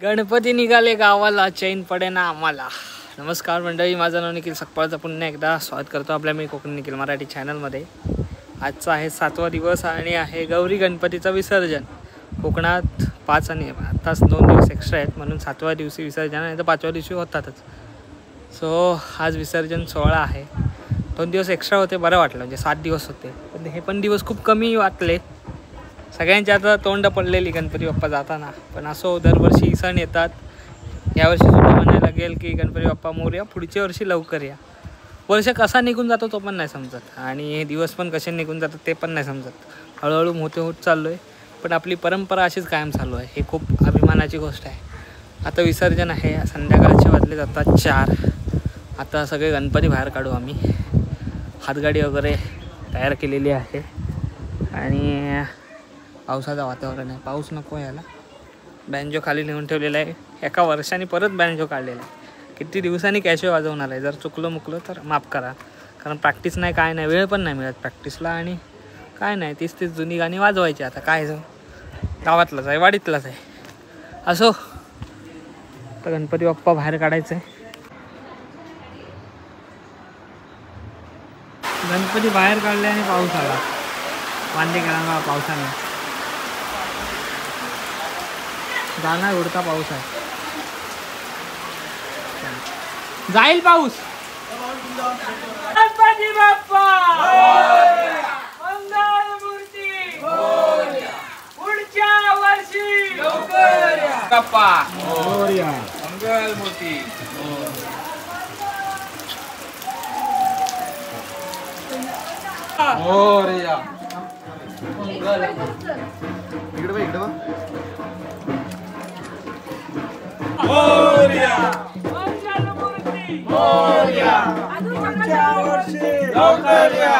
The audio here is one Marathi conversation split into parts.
गणपती निघाले गावाला, चैन पडे ना आम्हाला. नमस्कार मंडळी, माझं नाव निखिल सकपाळचं पुन्हा एकदा स्वागत करतो आपल्या मी कोकण निखिल मराठी चॅनलमध्ये. आजचा आहे 7वा दिवस आणि आहे गौरी गणपतीचं विसर्जन. कोकणात 5 आणि आताच 2 दिवस एक्स्ट्रा आहेत, म्हणून 7व्या दिवशी विसर्जन आहे, तर 5व्या दिवशी होतातच. सो आज विसर्जन सोहळा आहे. 2 दिवस एक्स्ट्रा होते, बरं वाटलं, म्हणजे 7 दिवस होते, पण हे पण दिवस खूप कमी वाटले. सगळ्यांच्या आता तोंड पडलेली गणपती बाप्पा जाताना. पण असो, दरवर्षी सण येतात. यावर्षी सुद्धा म्हणायला लागेल की गणपती बाप्पा मोरया, पुढच्या वर्षी लवकर या. वर्ष कसा निघून जातो तो पण नाही समजत, आणि हे दिवस पण कसे निघून जातात ते पण नाही समजत. हळूहळू मोठे होत चाललो आहे, पण आपली परंपरा अशीच कायम चालू आहे. हे खूप अभिमानाची गोष्ट आहे. आता विसर्जन आहे, संध्याकाळचे वाजले जातात 4. आता सगळे गणपती बाहेर काढू आम्ही. हातगाडी वगैरे तयार केलेली आहे आणि पावसाचं वातावरण आहे. पाऊस नको याला. बँजो खाली नेऊन ठेवलेला आहे. एका वर्षाने परत बँजो काढलेला आहे. किती दिवसांनी कॅशवे वाजवणार आहे. जर चुकलं मुकलं तर माफ करा, कारण प्रॅक्टिस नाही, काय नाही, वेळ पण नाही मिळत प्रॅक्टिसला, आणि काय नाही, 30 जुनी गाणी वाजवायची. आता काय गावातलंच आहे, वाडीतलाच आहे. असो, तर गणपती बाप्पा बाहेर काढायचं आहे. गणपती बाहेर काढले आणि पाऊस आला. वांदे केला पावसाने. जाणार उडता पाऊस आहे. जाईल पाऊस. गणपती बाप्पा मंगलमूर्ती पुढच्या वर्षी लवकर या. बाप्पा मोरया मंगलमूर्ती. मोरया. इकडे बघ, इकडे बघ. मोरया मंगलमूर्ती मोरया, पुढच्या वर्षी लवकर या.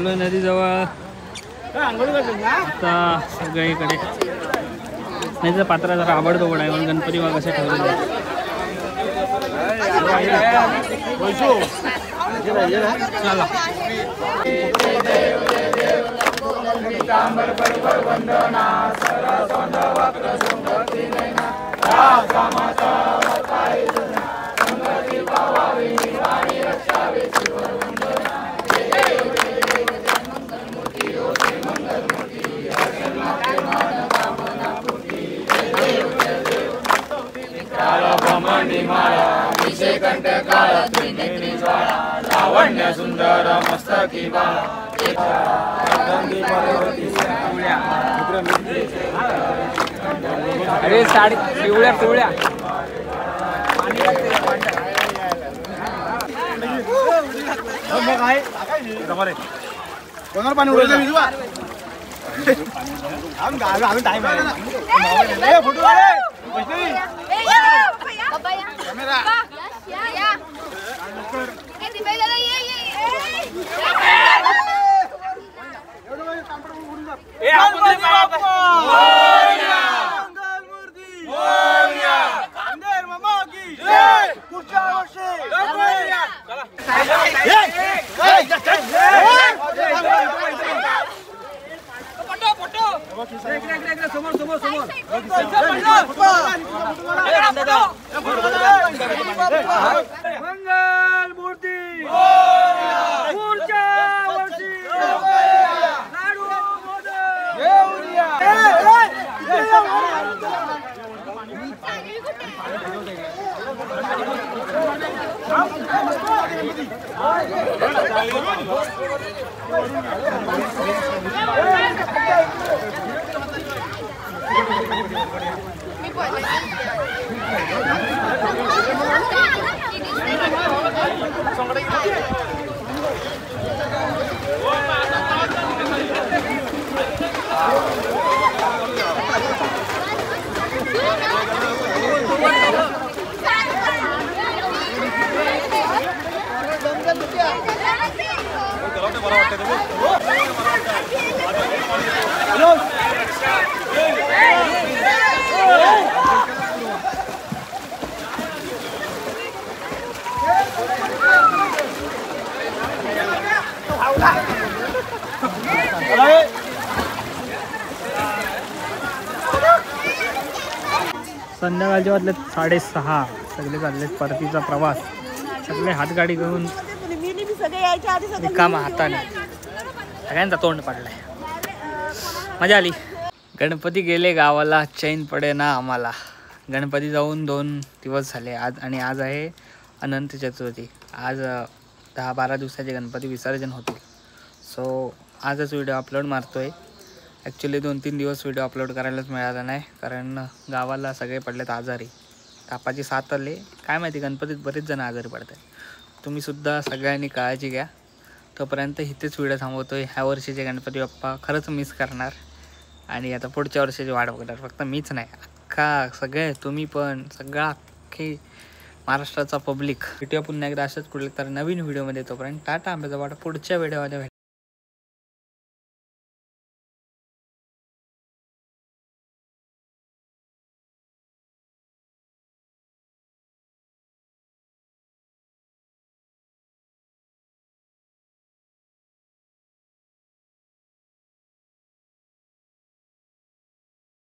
आलो नदीजवळ आता सगळीकडे नदीचा पात्रा जरा आवडतो आहे म्हणून गणपती बाग असे ठेवलेले आहेत. चला लावण्य सुंदर मस्तकी बाळा अरे साडी पिवळ्या पिवळ्या कोणावर पाणी उडवलं मी तुला आम्ही टाइम आहे फोटो कॅमेरा मंगल मूर्ती पुढच्या वर्षी लाडू संध्याकाळचे वाजले 6:30. सगळे चालले परतीचा प्रवास. सगळे हातगाडी घेऊन रिकामा हाताने सगळ्यांचा तोंड पडलाय. मजा आली. गणपती गेले गावाला चैन पडे ना आम्हाला. गणपती जाऊन 2 दिवस झाले आज आणि आज आहे अनंत चतुर्थी. आज 10-12 दिवसाचे गणपती विसर्जन होतील. सो आजच व्हिडिओ अपलोड मारतोय. ॲक्च्युली 2-3 दिवस व्हिडिओ अपलोड करायलाच मिळाला नाही कारण गावाला सगळे पडलेत आजारी. तापाची साथ आले. काय माहिती गणपतीत बरेच जण आजारी पडतात. तुम्हीसुद्धा सगळ्यांनी काळजी घ्या. तोपर्यंत इथेच व्हिडिओ थांबवतोय. ह्या वर्षीचे गणपती बाप्पा खरंच मिस करणार आणि आता पुढच्या वर्षाची वाट बघणार. फक्त मीच नाही, अख्खा सगळे तुम्ही पण सगळा अख्खे महाराष्ट्राचा पब्लिक. व्हिडिओ पुन्हा एकदा अशाच कुठले तर नवीन व्हिडिओमध्ये. तोपर्यंत टाटा. आंब्याचा वाटा पुढच्या व्हिडिओमध्ये.